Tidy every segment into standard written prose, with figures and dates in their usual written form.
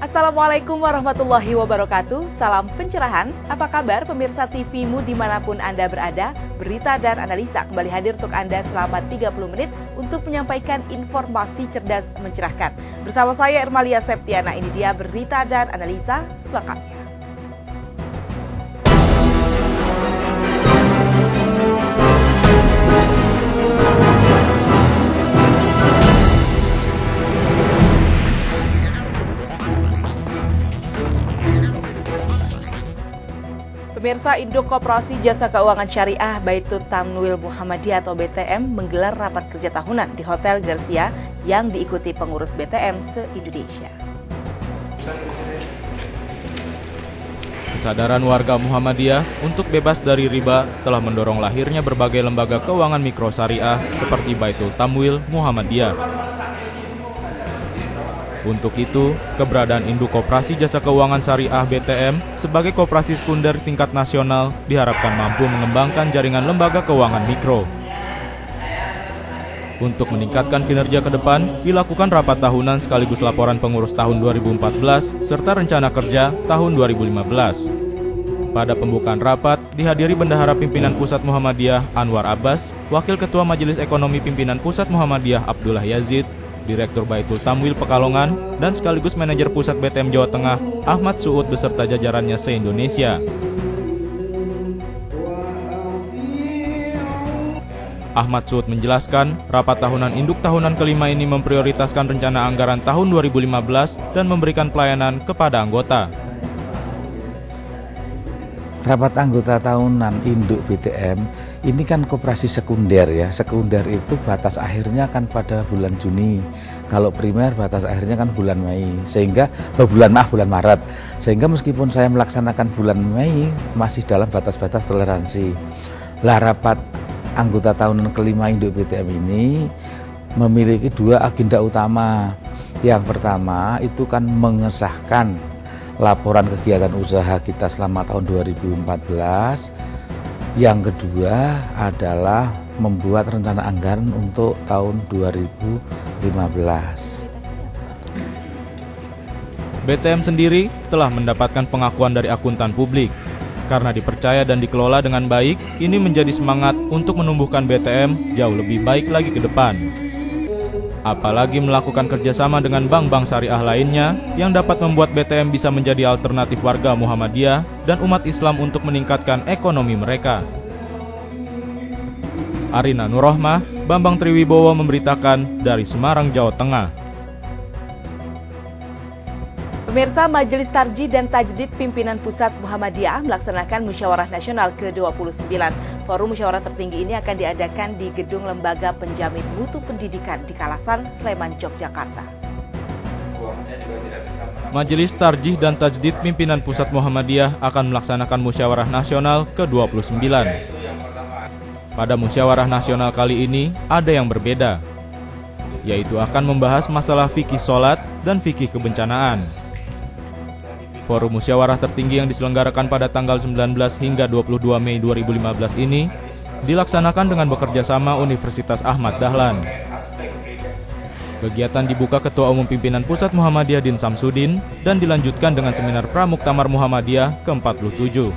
Assalamualaikum warahmatullahi wabarakatuh. Salam pencerahan. Apa kabar pemirsa TV-mu dimanapun Anda berada? Berita dan analisa kembali hadir untuk Anda selama 30 menit untuk menyampaikan informasi cerdas mencerahkan. Bersama saya Irmalia Septiana, ini dia berita dan analisa selengkapnya. Pemirsa, Induk Koperasi Jasa Keuangan Syariah Baitul Tamwil Muhammadiyah atau BTM menggelar rapat kerja tahunan di Hotel Garcia yang diikuti pengurus BTM se-Indonesia. Kesadaran warga Muhammadiyah untuk bebas dari riba telah mendorong lahirnya berbagai lembaga keuangan mikro syariah seperti Baitul Tamwil Muhammadiyah. Untuk itu, keberadaan Induk Koperasi Jasa Keuangan Syariah BTM sebagai koperasi sekunder tingkat nasional diharapkan mampu mengembangkan jaringan lembaga keuangan mikro. Untuk meningkatkan kinerja ke depan, dilakukan rapat tahunan sekaligus laporan pengurus tahun 2014 serta rencana kerja tahun 2015. Pada pembukaan rapat, dihadiri Bendahara Pimpinan Pusat Muhammadiyah Anwar Abbas, Wakil Ketua Majelis Ekonomi Pimpinan Pusat Muhammadiyah Abdullah Yazid, Direktur Baitul Tamwil Pekalongan, dan sekaligus Manajer Pusat BTM Jawa Tengah, Ahmad Suud beserta jajarannya se-Indonesia. Ahmad Suud menjelaskan, rapat tahunan induk tahunan kelima ini memprioritaskan rencana anggaran tahun 2015 dan memberikan pelayanan kepada anggota. Rapat anggota tahunan induk BTM ini kan koperasi sekunder ya. Sekunder itu batas akhirnya kan pada bulan Juni. Kalau primer batas akhirnya kan bulan Mei. Bulan Maret. Sehingga meskipun saya melaksanakan bulan Mei masih dalam batas-batas toleransi. Lah, rapat anggota tahunan kelima induk BTM ini memiliki dua agenda utama. Yang pertama itu kan mengesahkan laporan kegiatan usaha kita selama tahun 2014. Yang kedua adalah membuat rencana anggaran untuk tahun 2015. BTM sendiri telah mendapatkan pengakuan dari akuntan publik. Karena dipercaya dan dikelola dengan baik, ini menjadi semangat untuk menumbuhkan BTM jauh lebih baik lagi ke depan. Apalagi melakukan kerjasama dengan bank-bank syariah lainnya yang dapat membuat BTM bisa menjadi alternatif warga Muhammadiyah dan umat Islam untuk meningkatkan ekonomi mereka. Arina Nurrohmah, Bambang Triwibowo memberitakan dari Semarang, Jawa Tengah. Pemirsa, Majelis Tarjih dan Tajdid Pimpinan Pusat Muhammadiyah melaksanakan Musyawarah Nasional ke-29. Forum musyawarah tertinggi ini akan diadakan di Gedung Lembaga Penjamin Mutu Pendidikan di Kalasan, Sleman, Yogyakarta. Majelis Tarjih dan Tajdid Pimpinan Pusat Muhammadiyah akan melaksanakan Musyawarah Nasional ke-29. Pada Musyawarah Nasional kali ini ada yang berbeda, yaitu akan membahas masalah fikih sholat dan fikih kebencanaan. Forum musyawarah tertinggi yang diselenggarakan pada tanggal 19 hingga 22 Mei 2015 ini dilaksanakan dengan bekerja sama Universitas Ahmad Dahlan. Kegiatan dibuka Ketua Umum Pimpinan Pusat Muhammadiyah Din Samsudin dan dilanjutkan dengan seminar Pramuktamar Muhammadiyah ke-47.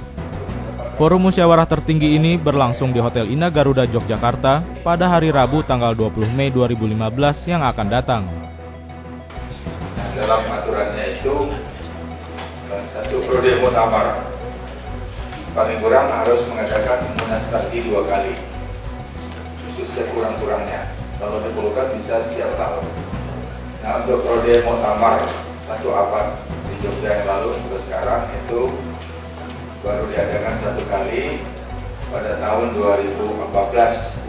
Forum musyawarah tertinggi ini berlangsung di Hotel Indah Garuda Yogyakarta pada hari Rabu tanggal 20 Mei 2015 yang akan datang. Dalam aturannya itu satu periode muktamar paling kurang harus mengadakan munas tarjih 2 kali, sekurang-kurangnya. Kalau diperlukan bisa setiap tahun. Nah, untuk periode muktamar 1 abad di Jogja yang lalu sampai sekarang itu baru diadakan 1 kali pada tahun 2014.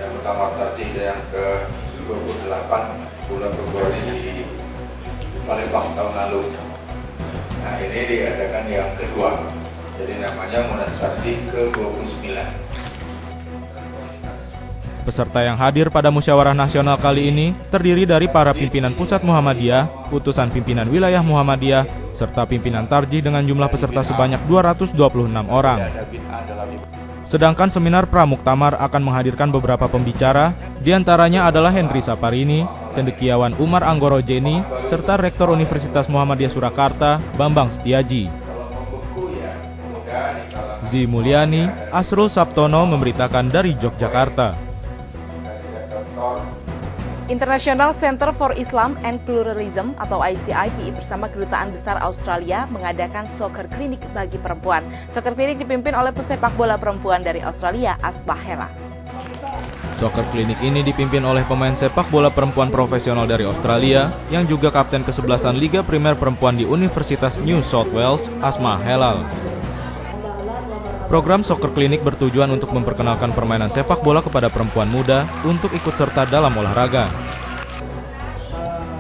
Yang muktamar tarjih yang ke-28 bulan Februari di Palembang tahun lalu. Nah, ini diadakan yang kedua, jadi namanya Munas Tarjih ke-29. Peserta yang hadir pada musyawarah nasional kali ini terdiri dari para pimpinan pusat Muhammadiyah, utusan pimpinan wilayah Muhammadiyah, serta pimpinan tarjih dengan jumlah peserta sebanyak 226 orang. Sedangkan seminar Pramuktamar akan menghadirkan beberapa pembicara, diantaranya adalah Henry Saparini, Cendekiawan Umar Anggoro Jeni, serta Rektor Universitas Muhammadiyah Surakarta, Bambang Setiaji. Zi Mulyani, Asrul Sabtono memberitakan dari Yogyakarta. International Center for Islam and Pluralism atau ICIP bersama Kedutaan Besar Australia mengadakan soccer klinik bagi perempuan. Soccer klinik dipimpin oleh pesepak bola perempuan dari Australia, Asma Hela. Soccer klinik ini dipimpin oleh pemain sepak bola perempuan profesional dari Australia yang juga kapten kesebelasan Liga Primer Perempuan di Universitas New South Wales, Asma Helal. Program soccer klinik bertujuan untuk memperkenalkan permainan sepak bola kepada perempuan muda untuk ikut serta dalam olahraga.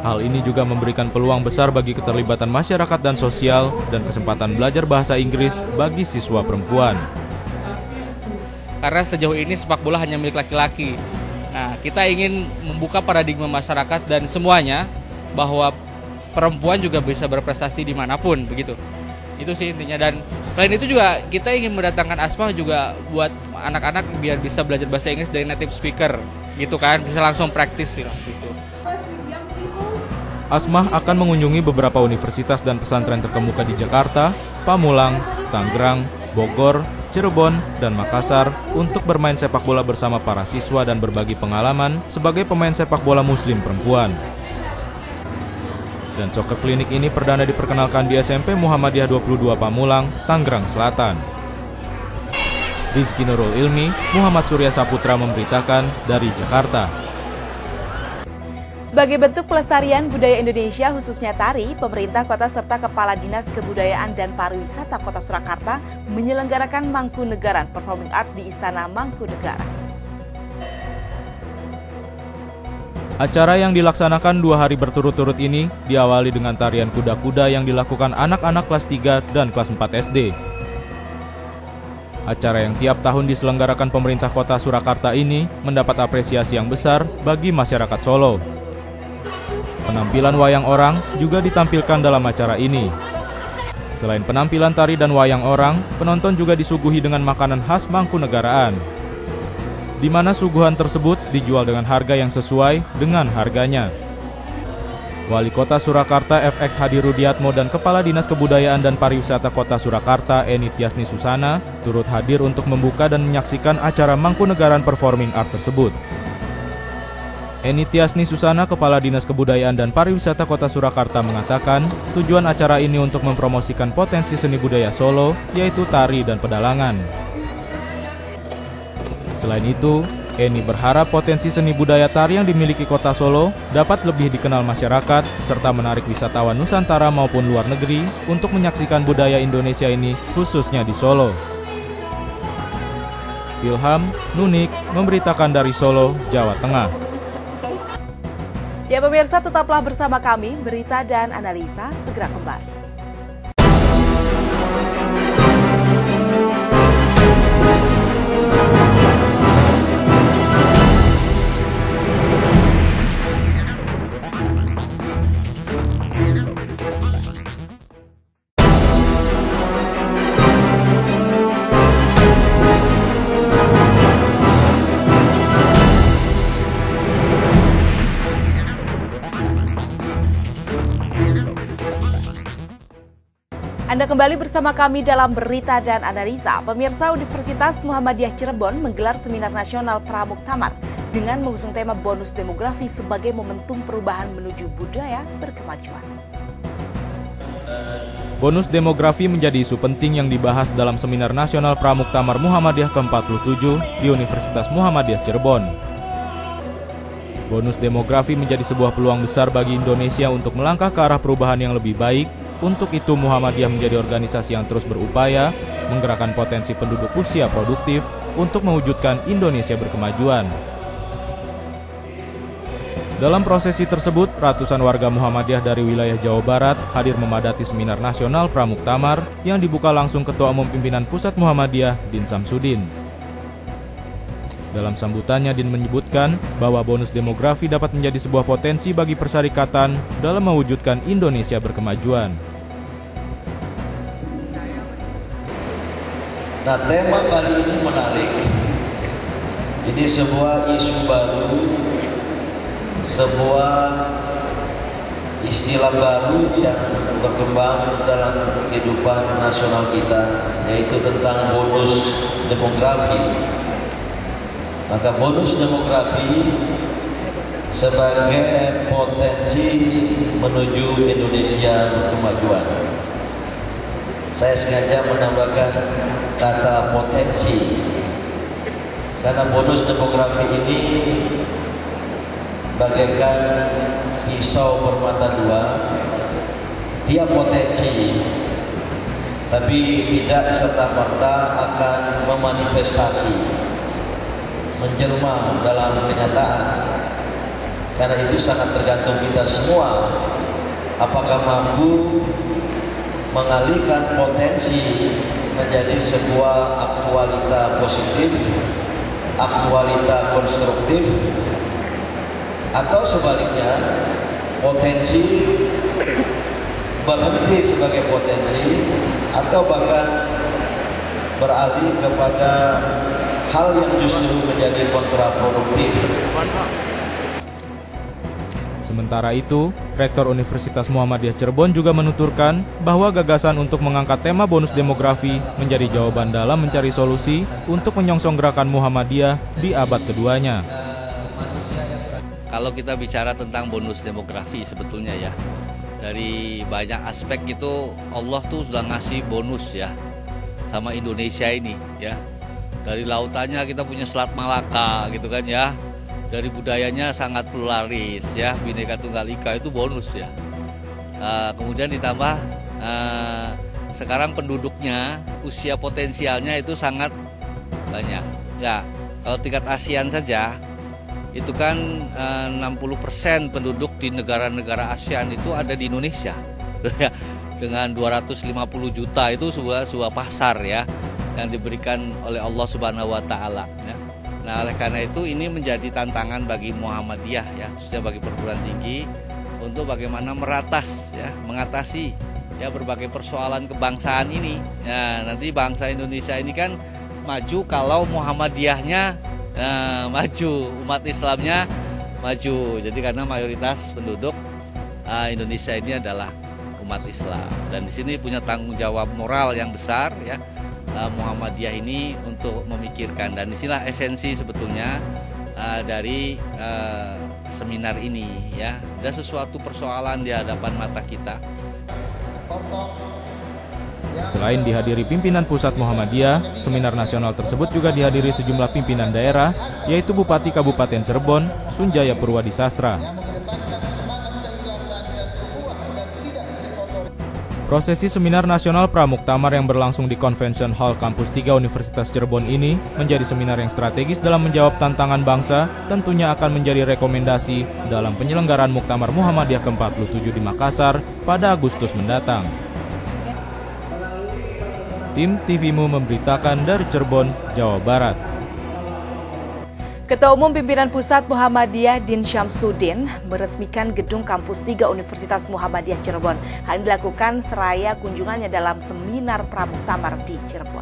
Hal ini juga memberikan peluang besar bagi keterlibatan masyarakat dan sosial dan kesempatan belajar bahasa Inggris bagi siswa perempuan. Karena sejauh ini sepak bola hanya milik laki-laki. Nah, kita ingin membuka paradigma masyarakat dan semuanya bahwa perempuan juga bisa berprestasi dimanapun, begitu. Itu sih intinya. Dan selain itu juga kita ingin mendatangkan Asma juga buat anak-anak biar bisa belajar bahasa Inggris dari native speaker gitu kan, bisa langsung praktis gitu. Asmah akan mengunjungi beberapa universitas dan pesantren terkemuka di Jakarta, Pamulang, Tangerang, Bogor, Cirebon, dan Makassar untuk bermain sepak bola bersama para siswa dan berbagi pengalaman sebagai pemain sepak bola muslim perempuan. Dan soccer klinik ini perdana diperkenalkan di SMP Muhammadiyah 22 Pamulang, Tangerang Selatan. Rizky Nurul Ilmi, Muhammad Surya Saputra memberitakan dari Jakarta. Sebagai bentuk pelestarian budaya Indonesia khususnya tari, pemerintah kota serta Kepala Dinas Kebudayaan dan Pariwisata Kota Surakarta menyelenggarakan Mangkunegaran Performing Art di Istana Mangkunegaran. Acara yang dilaksanakan 2 hari berturut-turut ini diawali dengan tarian kuda-kuda yang dilakukan anak-anak kelas 3 dan kelas 4 SD. Acara yang tiap tahun diselenggarakan pemerintah kota Surakarta ini mendapat apresiasi yang besar bagi masyarakat Solo. Penampilan wayang orang juga ditampilkan dalam acara ini. Selain penampilan tari dan wayang orang, penonton juga disuguhi dengan makanan khas Mangkunegaraan, di mana suguhan tersebut dijual dengan harga yang sesuai dengan harganya. Wali Kota Surakarta FX Hadi Rudiatmo dan Kepala Dinas Kebudayaan dan Pariwisata Kota Surakarta Eni Tiasni Susana turut hadir untuk membuka dan menyaksikan acara Mangkunegaran Performing Art tersebut. Eni Tiasni Susana, Kepala Dinas Kebudayaan dan Pariwisata Kota Surakarta mengatakan tujuan acara ini untuk mempromosikan potensi seni budaya Solo, yaitu tari dan pedalangan. Selain itu, Eni berharap potensi seni budaya tari yang dimiliki kota Solo dapat lebih dikenal masyarakat serta menarik wisatawan Nusantara maupun luar negeri untuk menyaksikan budaya Indonesia ini khususnya di Solo. Ilham Nunik memberitakan dari Solo, Jawa Tengah. Ya pemirsa, tetaplah bersama kami, berita dan analisa segera kembali. Anda kembali bersama kami dalam berita dan analisa. Pemirsa, Universitas Muhammadiyah Cirebon menggelar seminar nasional Pramuktamar dengan mengusung tema bonus demografi sebagai momentum perubahan menuju budaya berkemajuan. Bonus demografi menjadi isu penting yang dibahas dalam seminar nasional Pramuktamar Muhammadiyah ke-47 di Universitas Muhammadiyah Cirebon. Bonus demografi menjadi sebuah peluang besar bagi Indonesia untuk melangkah ke arah perubahan yang lebih baik. Untuk itu, Muhammadiyah menjadi organisasi yang terus berupaya menggerakkan potensi penduduk usia produktif untuk mewujudkan Indonesia berkemajuan. Dalam prosesi tersebut, ratusan warga Muhammadiyah dari wilayah Jawa Barat hadir memadati seminar nasional Pramuktamar yang dibuka langsung Ketua Umum Pimpinan Pusat Muhammadiyah, Din Samsudin. Dalam sambutannya, Din menyebutkan bahwa bonus demografi dapat menjadi sebuah potensi bagi persyarikatan dalam mewujudkan Indonesia berkemajuan. Nah, tema kali ini menarik. Ini sebuah isu baru sebuah istilah baru yang berkembang dalam kehidupan nasional kita, yaitu tentang bonus demografi. Maka bonus demografi sebagai potensi menuju Indonesia berkemajuan. Saya sengaja menambahkan kata potensi karena bonus demografi ini bagaikan pisau bermata dua. Dia potensi, tapi tidak serta-merta akan memanifestasi, menjelma dalam kenyataan. Karena itu sangat tergantung kita semua, apakah mampu mengalihkan potensi menjadi sebuah aktualita positif, aktualita konstruktif, atau sebaliknya potensi berhenti sebagai potensi, atau bahkan beralih kepada hal yang justru menjadi kontraproduktif. Sementara itu, Rektor Universitas Muhammadiyah Cirebon juga menuturkan bahwa gagasan untuk mengangkat tema bonus demografi menjadi jawaban dalam mencari solusi untuk menyongsong gerakan Muhammadiyah di abad keduanya. Kalau kita bicara tentang bonus demografi sebetulnya ya, dari banyak aspek itu Allah tuh sudah ngasih bonus ya sama Indonesia ini ya. Dari lautannya kita punya Selat Malaka gitu kan ya. Dari budayanya sangat pluralis ya, Bhinneka Tunggal Ika itu bonus ya. Kemudian ditambah sekarang penduduknya, usia potensialnya itu sangat banyak. Ya, kalau tingkat ASEAN saja itu kan 60% penduduk di negara-negara ASEAN itu ada di Indonesia. Dengan 250 juta itu sebuah pasar ya yang diberikan oleh Allah Subhanahu wa taala ya. Nah, oleh karena itu ini menjadi tantangan bagi Muhammadiyah ya, khususnya bagi perguruan tinggi untuk bagaimana mengatasi ya berbagai persoalan kebangsaan ini. Ya, nanti bangsa Indonesia ini kan maju kalau Muhammadiyahnya maju, umat Islamnya maju. Jadi karena mayoritas penduduk Indonesia ini adalah umat Islam, dan di sini punya tanggung jawab moral yang besar ya. Muhammadiyah ini untuk memikirkan, dan disinilah esensi sebetulnya dari seminar ini ya. Ada sesuatu persoalan di hadapan mata kita. Selain dihadiri pimpinan pusat Muhammadiyah, seminar nasional tersebut juga dihadiri sejumlah pimpinan daerah, yaitu Bupati Kabupaten Cirebon, Sunjaya Purwadisastra. Prosesi seminar nasional Pramuktamar yang berlangsung di Convention Hall Kampus 3 Universitas Cirebon ini menjadi seminar yang strategis dalam menjawab tantangan bangsa, tentunya akan menjadi rekomendasi dalam penyelenggaraan Muktamar Muhammadiyah ke-47 di Makassar pada Agustus mendatang. Tim TVMU memberitakan dari Cirebon, Jawa Barat. Ketua Umum Pimpinan Pusat Muhammadiyah Din Syamsuddin meresmikan gedung Kampus 3 Universitas Muhammadiyah Cirebon. Hal ini dilakukan seraya kunjungannya dalam seminar Pramuktamar di Cirebon.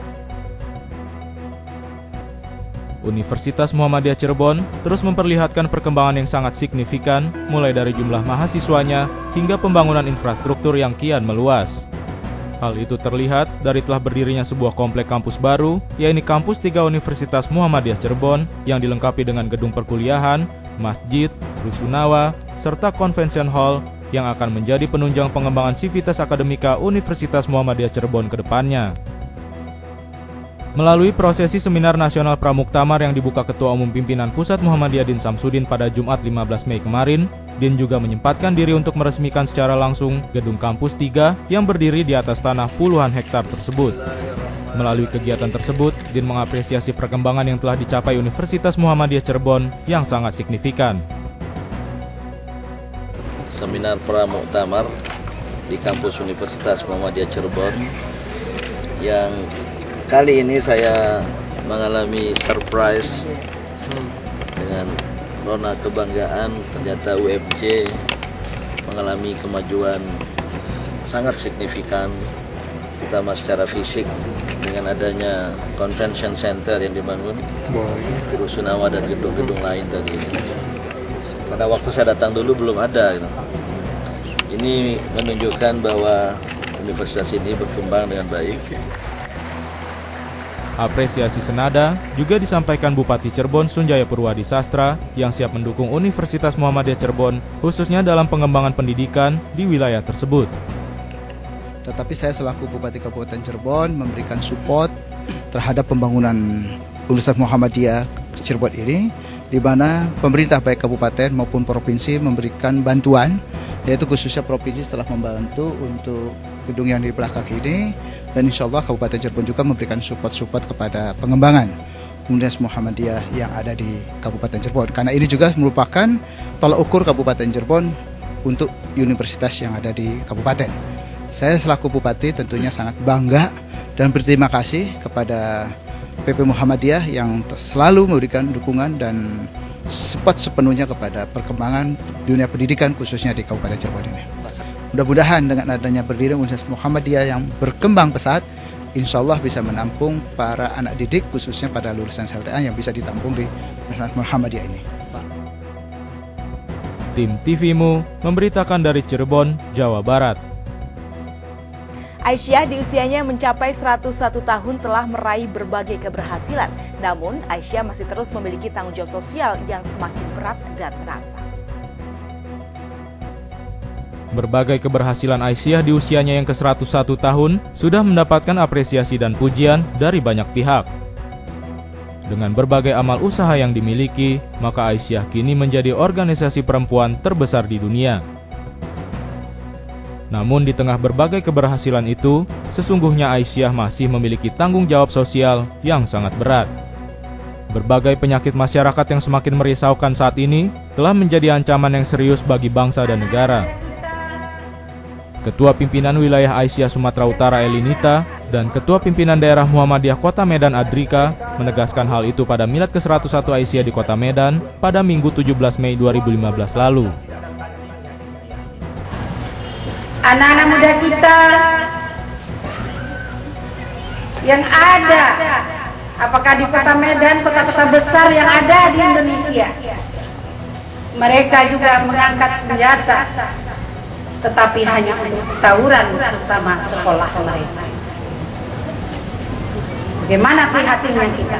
Universitas Muhammadiyah Cirebon terus memperlihatkan perkembangan yang sangat signifikan, mulai dari jumlah mahasiswanya hingga pembangunan infrastruktur yang kian meluas. Hal itu terlihat dari telah berdirinya sebuah komplek kampus baru, yaitu Kampus 3 Universitas Muhammadiyah Cirebon, yang dilengkapi dengan gedung perkuliahan, masjid, rusunawa, serta convention hall yang akan menjadi penunjang pengembangan sivitas akademika Universitas Muhammadiyah Cirebon ke depannya. Melalui prosesi seminar nasional Pramuktamar yang dibuka Ketua Umum Pimpinan Pusat Muhammadiyah Din Syamsuddin pada Jumat 15 Mei kemarin, Din juga menyempatkan diri untuk meresmikan secara langsung gedung Kampus 3 yang berdiri di atas tanah puluhan hektar tersebut. Melalui kegiatan tersebut, Din mengapresiasi perkembangan yang telah dicapai Universitas Muhammadiyah Cirebon yang sangat signifikan. Seminar Pramuktamar di Kampus Universitas Muhammadiyah Cirebon yang kali ini saya mengalami surprise dengan rona kebanggaan. Ternyata UMC mengalami kemajuan sangat signifikan, terutama secara fisik dengan adanya convention center yang dibangun, rusunawa dan gedung-gedung lain tadi. Pada waktu saya datang dulu belum ada. Gitu. Ini menunjukkan bahwa universitas ini berkembang dengan baik. Apresiasi senada juga disampaikan Bupati Cirebon Sunjaya Purwadi Sastra yang siap mendukung Universitas Muhammadiyah Cirebon khususnya dalam pengembangan pendidikan di wilayah tersebut. Tetapi saya selaku Bupati Kabupaten Cirebon memberikan support terhadap pembangunan Universitas Muhammadiyah Cirebon ini, di mana pemerintah baik kabupaten maupun provinsi memberikan bantuan, yaitu khususnya provinsi telah membantu untuk gedung yang di belakang ini, dan insya Allah Kabupaten Cirebon juga memberikan support kepada pengembangan Universitas Muhammadiyah yang ada di Kabupaten Cirebon. Karena ini juga merupakan tolak ukur Kabupaten Cirebon untuk universitas yang ada di kabupaten. Saya selaku Bupati tentunya sangat bangga dan berterima kasih kepada PP Muhammadiyah yang selalu memberikan dukungan dan support sepenuhnya kepada perkembangan dunia pendidikan khususnya di Kabupaten Cirebon ini. Mudah-mudahan dengan adanya berdiri Universitas Muhammadiyah yang berkembang pesat, insya Allah bisa menampung para anak didik khususnya pada lulusan SLTA yang bisa ditampung di Universitas Muhammadiyah ini. Tim TVMU memberitakan dari Cirebon, Jawa Barat. Aisyah di usianya mencapai 101 tahun telah meraih berbagai keberhasilan. Namun, Aisyah masih terus memiliki tanggung jawab sosial yang semakin berat dan menantang. Berbagai keberhasilan Aisyah di usianya yang ke-101 tahun sudah mendapatkan apresiasi dan pujian dari banyak pihak. Dengan berbagai amal usaha yang dimiliki, maka Aisyah kini menjadi organisasi perempuan terbesar di dunia. Namun di tengah berbagai keberhasilan itu, sesungguhnya Aisyah masih memiliki tanggung jawab sosial yang sangat berat. Berbagai penyakit masyarakat yang semakin merisaukan saat ini telah menjadi ancaman yang serius bagi bangsa dan negara. Ketua Pimpinan Wilayah Aisyah Sumatera Utara Elinita dan Ketua Pimpinan Daerah Muhammadiyah Kota Medan Adrika menegaskan hal itu pada Milad ke-101 Aisyah di Kota Medan pada Minggu 17 Mei 2015 lalu. Anak-anak muda kita yang ada, apakah di Kota Medan, kota-kota besar yang ada di Indonesia, mereka juga mengangkat senjata, tetapi hanya untuk tawuran sesama sekolah mereka. Bagaimana prihatinnya kita?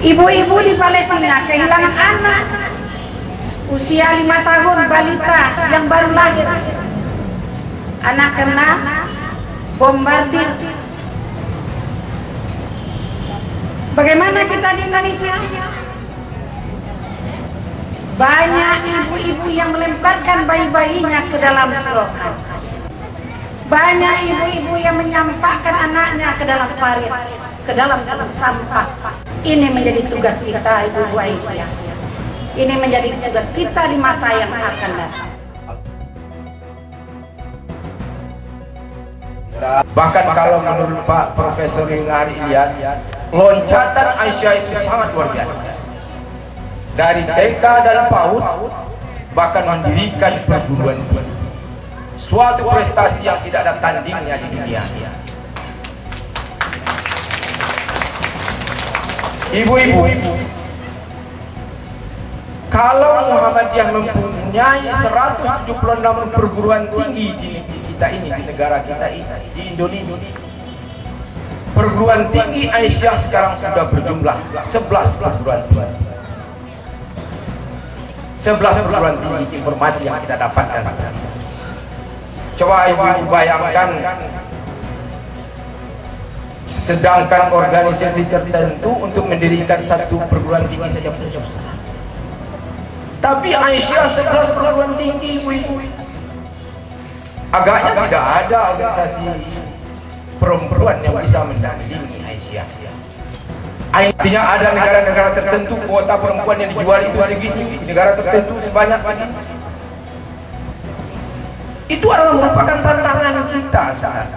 Ibu-ibu di Palestina kehilangan anak usia 5 tahun, balita yang baru lahir. Anak kena bombardir. Bagaimana kita di Indonesia? Banyak ibu-ibu yang melemparkan bayi-bayinya ke dalam selokan. Banyak ibu-ibu yang menyampakkan anaknya ke dalam parit, ke dalam tong sampah. Ini menjadi tugas kita, Ibu-ibu Aisyah. Ini menjadi tugas kita di masa yang akan datang. Bahkan kalau menurut Pak Profesor Yunari Ilyas, loncatan Aisyah itu sangat luar biasa. Dari TK dan PAUD, bahkan mendirikan perguruan tinggi. Suatu prestasi yang tidak ada tandingnya di dunia. Ibu-ibu, kalau Muhammadiyah mempunyai 176 perguruan tinggi di kita ini, di negara kita ini, di Indonesia, perguruan tinggi Aisyah sekarang sudah berjumlah 11 perguruan tinggi. 11 perguruan tinggi informasi yang kita dapatkan sekarang. Coba ibu-ibu bayangkan, sedangkan organisasi tertentu untuk mendirikan satu perguruan tinggi saja susah. Tapi Aisyah 11 perguruan tinggi, ibu-ibu. Agaknya tidak ada organisasi perempuan yang bisa menandingi Aisyah. Artinya ada negara-negara tertentu kuota perempuan yang dijual itu segitu, negara tertentu sebanyak segitu. Itu adalah merupakan tantangan kita sekarang.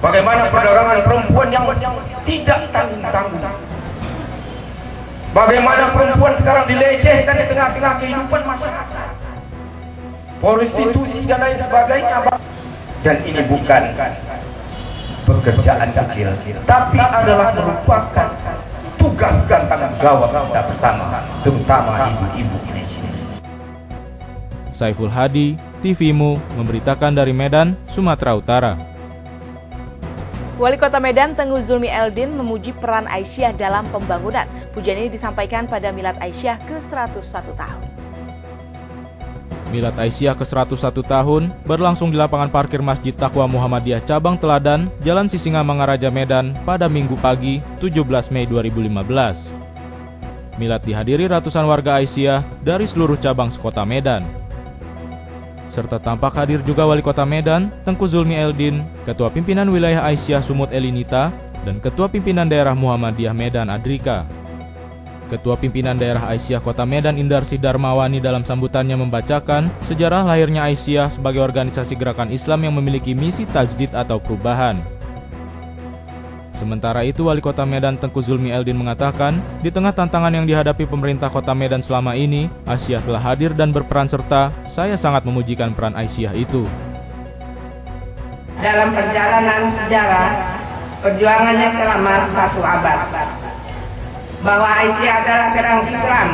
Bagaimana perdagangan perempuan yang tidak tanggung-tanggung? Bagaimana perempuan sekarang dilecehkan di tengah-tengah kehidupan masyarakat, prostitusi dan lain sebagainya. Dan ini bukan pekerjaan kecil, tapi adalah merupakan tugas dan tanggung jawab kita bersama, terutama ibu-ibu Indonesia. Saiful Hadi, TVMU, memberitakan dari Medan, Sumatera Utara. Wali Kota Medan Tengku Zulmi Eldin memuji peran Aisyah dalam pembangunan. Pujian ini disampaikan pada Milad Aisyah ke-101 tahun. Milad Aisyah ke-101 tahun berlangsung di lapangan parkir Masjid Taqwa Muhammadiyah Cabang Teladan, Jalan Sisingamangaraja Medan pada Minggu pagi 17 Mei 2015. Milad dihadiri ratusan warga Aisyah dari seluruh cabang sekota Medan. Serta tampak hadir juga Wali Kota Medan, Tengku Zulmi Eldin, Ketua Pimpinan Wilayah Aisyah Sumut Elinita, dan Ketua Pimpinan Daerah Muhammadiyah Medan Adrika. Ketua Pimpinan Daerah Aisyah Kota Medan Indarsi Darmawani dalam sambutannya membacakan sejarah lahirnya Aisyah sebagai organisasi gerakan Islam yang memiliki misi tajdid atau perubahan. Sementara itu, Wali Kota Medan Tengku Zulmi Eldin mengatakan, di tengah tantangan yang dihadapi pemerintah Kota Medan selama ini, Aisyah telah hadir dan berperan serta saya sangat memujikan peran Aisyah itu. Dalam perjalanan sejarah, perjuangannya selama 1 abad, bahwa Aisyah adalah kerang Islam,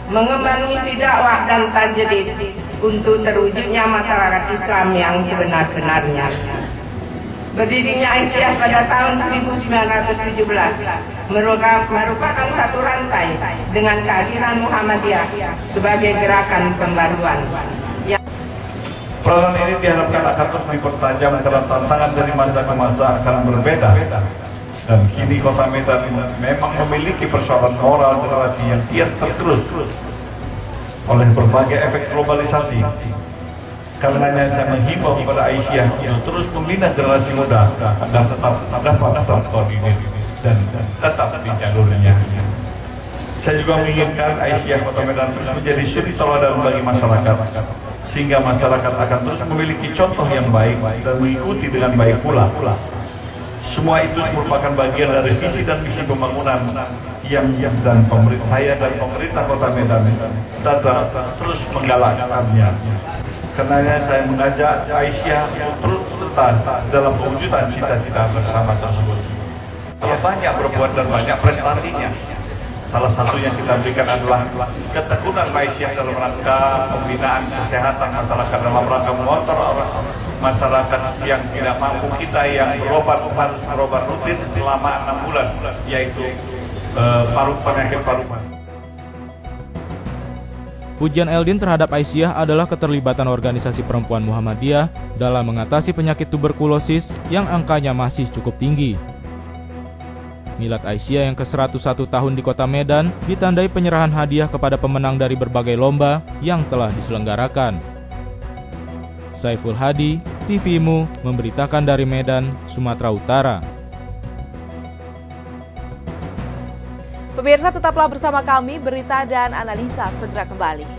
mengemban misi dakwah dan tajdid untuk terwujudnya masyarakat Islam yang sebenar-benarnya. Berdirinya Aisyah pada tahun 1917 merupakan satu rantai dengan kehadiran Muhammadiyah sebagai gerakan pembaruan. Peranan ini diharapkan akan terus dipertajam karena tantangan dari masa ke masa akan berbeda. Dan kini Kota Medan memang memiliki persoalan moral generasi yang kian tergerus oleh berbagai efek globalisasi. Karenanya saya menghimbau kepada Aisyah untuk terus membina generasi muda agar tetap dapat terkoordinir dan tetap di jalurnya. Saya juga menginginkan Aisyah Kota Medan terus menjadi suri teladan bagi masyarakat, sehingga masyarakat akan terus memiliki contoh yang baik dan mengikuti dengan baik pula. Semua itu merupakan bagian dari visi dan misi pembangunan yang dan saya dan pemerintah Kota Medan terus menggalakkannya. Karenanya saya mengajak Aisyah untuk terus serta dalam pewujudan cita-cita bersama tersebut. Banyak berbuat dan banyak prestasinya. Salah satu yang kita berikan adalah ketekunan Aisyah dalam rangka pembinaan kesehatan masyarakat dalam rangka mengontrol orang masyarakat yang tidak mampu, kita yang berobat harus berobat rutin selama 6 bulan, yaitu penyakit paru-paru. Pujian Eldin terhadap Aisyah adalah keterlibatan organisasi perempuan Muhammadiyah dalam mengatasi penyakit tuberkulosis yang angkanya masih cukup tinggi. Milad Aisyah yang ke-101 tahun di Kota Medan ditandai penyerahan hadiah kepada pemenang dari berbagai lomba yang telah diselenggarakan. Saiful Hadi, TVMU, memberitakan dari Medan, Sumatera Utara. Pemirsa, tetaplah bersama kami, berita dan analisa segera kembali.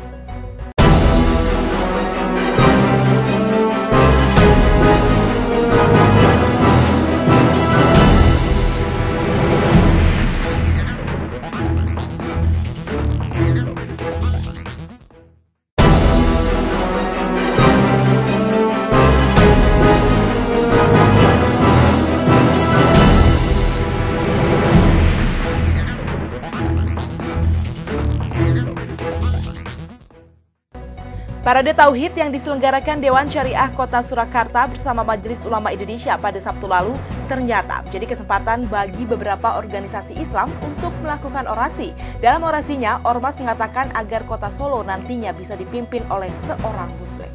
Parade Tauhid yang diselenggarakan Dewan Syariah Kota Surakarta bersama Majelis Ulama Indonesia pada Sabtu lalu ternyata menjadi kesempatan bagi beberapa organisasi Islam untuk melakukan orasi. Dalam orasinya, Ormas mengatakan agar Kota Solo nantinya bisa dipimpin oleh seorang Muslim.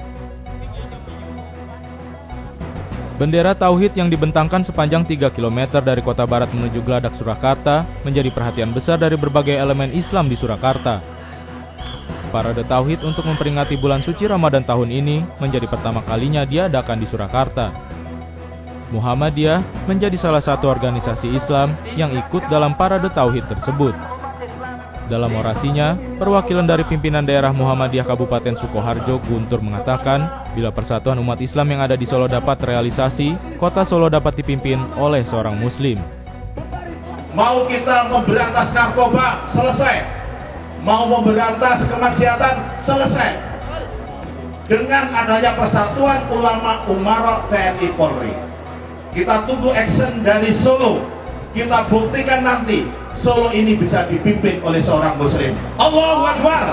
Bendera Tauhid yang dibentangkan sepanjang 3 km dari Kota Barat menuju Gladak Surakarta menjadi perhatian besar dari berbagai elemen Islam di Surakarta. Parade Tauhid untuk memperingati bulan suci Ramadan tahun ini menjadi pertama kalinya diadakan di Surakarta. Muhammadiyah menjadi salah satu organisasi Islam yang ikut dalam Parade Tauhid tersebut. Dalam orasinya, perwakilan dari pimpinan daerah Muhammadiyah Kabupaten Sukoharjo, Guntur, mengatakan bila persatuan umat Islam yang ada di Solo dapat realisasi, Kota Solo dapat dipimpin oleh seorang Muslim. Mau kita memberantas narkoba, selesai. Mau memberantas kemaksiatan, selesai. Dengan adanya persatuan ulama Umarok TNI Polri, kita tunggu action dari Solo. Kita buktikan nanti Solo ini bisa dipimpin oleh seorang muslim. Allahu Akbar.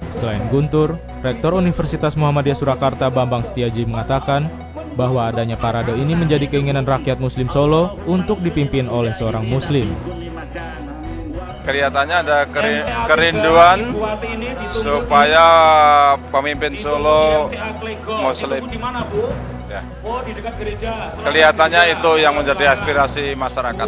Selain Guntur, Rektor Universitas Muhammadiyah Surakarta Bambang Setiaji mengatakan bahwa adanya parade ini menjadi keinginan rakyat Muslim Solo untuk dipimpin oleh seorang Muslim. Kelihatannya ada kerinduan supaya pemimpin Solo Muslim. Ya. Kelihatannya itu yang menjadi aspirasi masyarakat.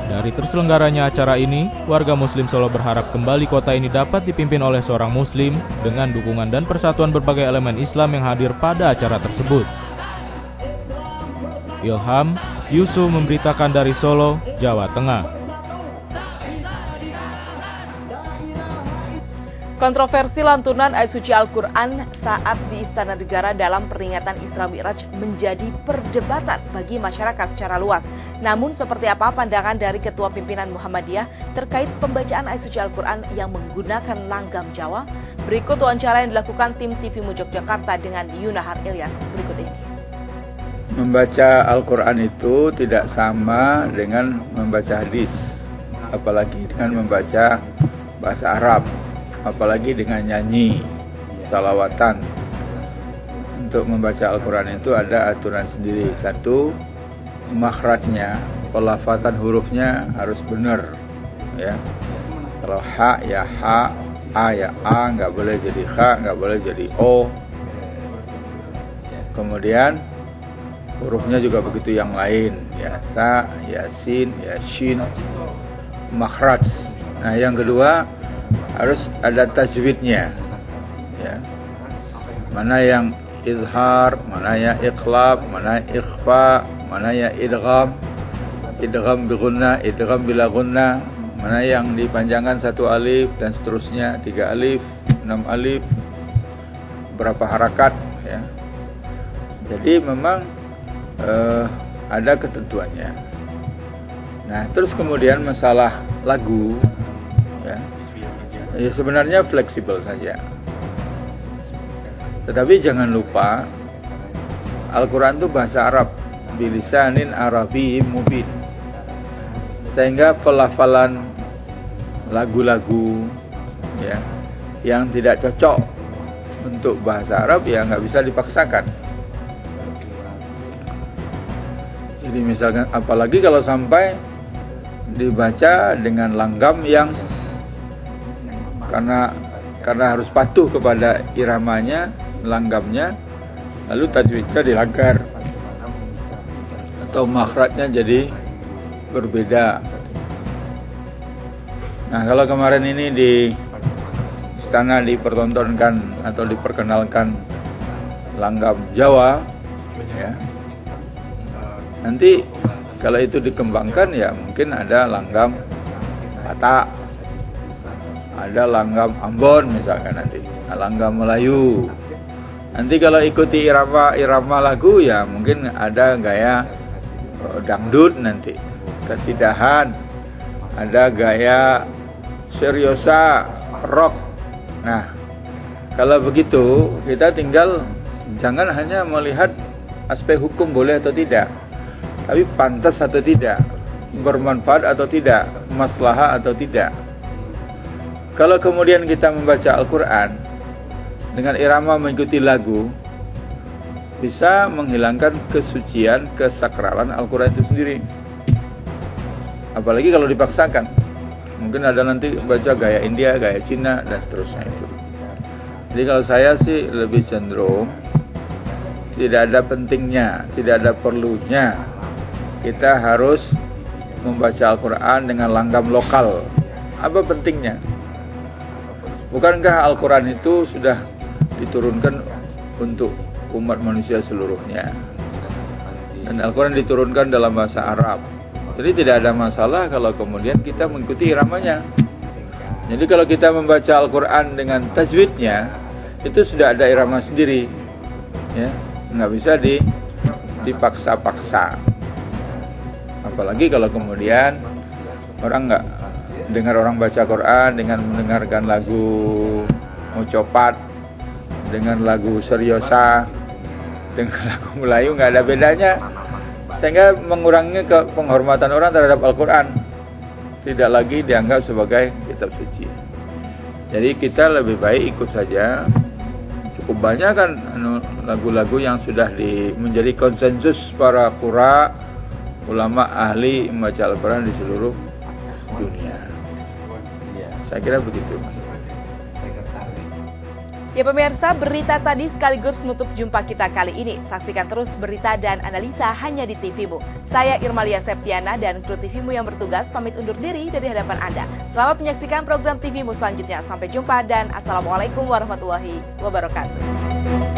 Dari terselenggaranya acara ini, warga Muslim Solo berharap kembali kota ini dapat dipimpin oleh seorang Muslim dengan dukungan dan persatuan berbagai elemen Islam yang hadir pada acara tersebut. Ilham Yusuf memberitakan dari Solo, Jawa Tengah. Kontroversi lantunan ayat suci Al-Quran saat di Istana Negara dalam peringatan Isra Mi'raj menjadi perdebatan bagi masyarakat secara luas. Namun seperti apa pandangan dari Ketua Pimpinan Muhammadiyah terkait pembacaan ayat suci Al-Quran yang menggunakan langgam Jawa? Berikut wawancara yang dilakukan tim TV Mu Yogyakarta dengan Yunahar Ilyas berikut ini. Membaca Al-Quran itu tidak sama dengan membaca hadis, apalagi dengan membaca bahasa Arab, apalagi dengan nyanyi, salawatan. Untuk membaca Al-Quran itu ada aturan sendiri. Satu, makhrajnya, pelafatan hurufnya harus benar, ya. Kalau ha ya ha, a ya a, nggak boleh jadi ha, nggak boleh jadi o. Kemudian hurufnya juga begitu yang lain, ya sa, ya sin, ya shin, makhraj. Nah yang kedua harus ada tajwidnya, ya. Mana yang izhar, mana yang iqlab, mana yang ikhfa, mana yang idgham, idgham bi gunnah, idgham bila gunnah, mana yang dipanjangkan 1 alif dan seterusnya, 3 alif, 6 alif, berapa harakat, ya. Jadi memang ada ketentuannya. Nah terus kemudian masalah lagu, ya sebenarnya fleksibel saja. Tetapi jangan lupa Al-Quran itu bahasa Arab, bilisanin Arabiyyin mubin. Sehingga pelafalan lagu-lagu, ya, yang tidak cocok untuk bahasa Arab ya nggak bisa dipaksakan. Jadi misalkan apalagi kalau sampai dibaca dengan langgam yang karena harus patuh kepada iramanya, langgamnya, lalu tajwidnya dilanggar atau makhrajnya jadi berbeda. Nah kalau kemarin ini di istana dipertontonkan atau diperkenalkan langgam Jawa, ya, nanti kalau itu dikembangkan ya mungkin ada langgam Batak, ada langgam Ambon misalkan nanti, langgam Melayu. Nanti kalau ikuti irama lagu ya mungkin ada gaya dangdut nanti, kasidahan, ada gaya seriosa, rock. Nah, kalau begitu kita tinggal jangan hanya melihat aspek hukum boleh atau tidak, tapi pantas atau tidak, bermanfaat atau tidak, maslahah atau tidak. Kalau kemudian kita membaca Al-Quran dengan irama mengikuti lagu, bisa menghilangkan kesucian, kesakralan Al-Quran itu sendiri. Apalagi kalau dipaksakan. Mungkin ada nanti baca gaya India, gaya Cina, dan seterusnya itu. Jadi kalau saya sih lebih cenderung tidak ada pentingnya, tidak ada perlunya kita harus membaca Al-Quran dengan langgam lokal. Apa pentingnya? Bukankah Al-Quran itu sudah diturunkan untuk umat manusia seluruhnya? Dan Al-Quran diturunkan dalam bahasa Arab. Jadi tidak ada masalah kalau kemudian kita mengikuti iramanya. Jadi kalau kita membaca Al-Quran dengan tajwidnya, itu sudah ada irama sendiri, ya, nggak bisa dipaksa-paksa. Apalagi kalau kemudian orang nggak dengar orang baca Quran dengan mendengarkan lagu Mocopat, dengan lagu seriosa, dengan lagu Melayu, nggak ada bedanya. sehingga mengurangi penghormatan orang terhadap Al-Quran, tidak lagi dianggap sebagai kitab suci. Jadi kita lebih baik ikut saja. Cukup banyak kan lagu-lagu yang sudah menjadi konsensus para qurra, ulama ahli membaca Al-Quran di seluruh dunia. Saya kira begitu. Ya pemirsa, berita tadi sekaligus menutup jumpa kita kali ini. Saksikan terus berita dan analisa hanya di TVMU. Saya Irmalia Septiana dan kru TVMU yang bertugas pamit undur diri dari hadapan Anda. Selamat menyaksikan program TVMU selanjutnya. Sampai jumpa dan Assalamualaikum warahmatullahi wabarakatuh.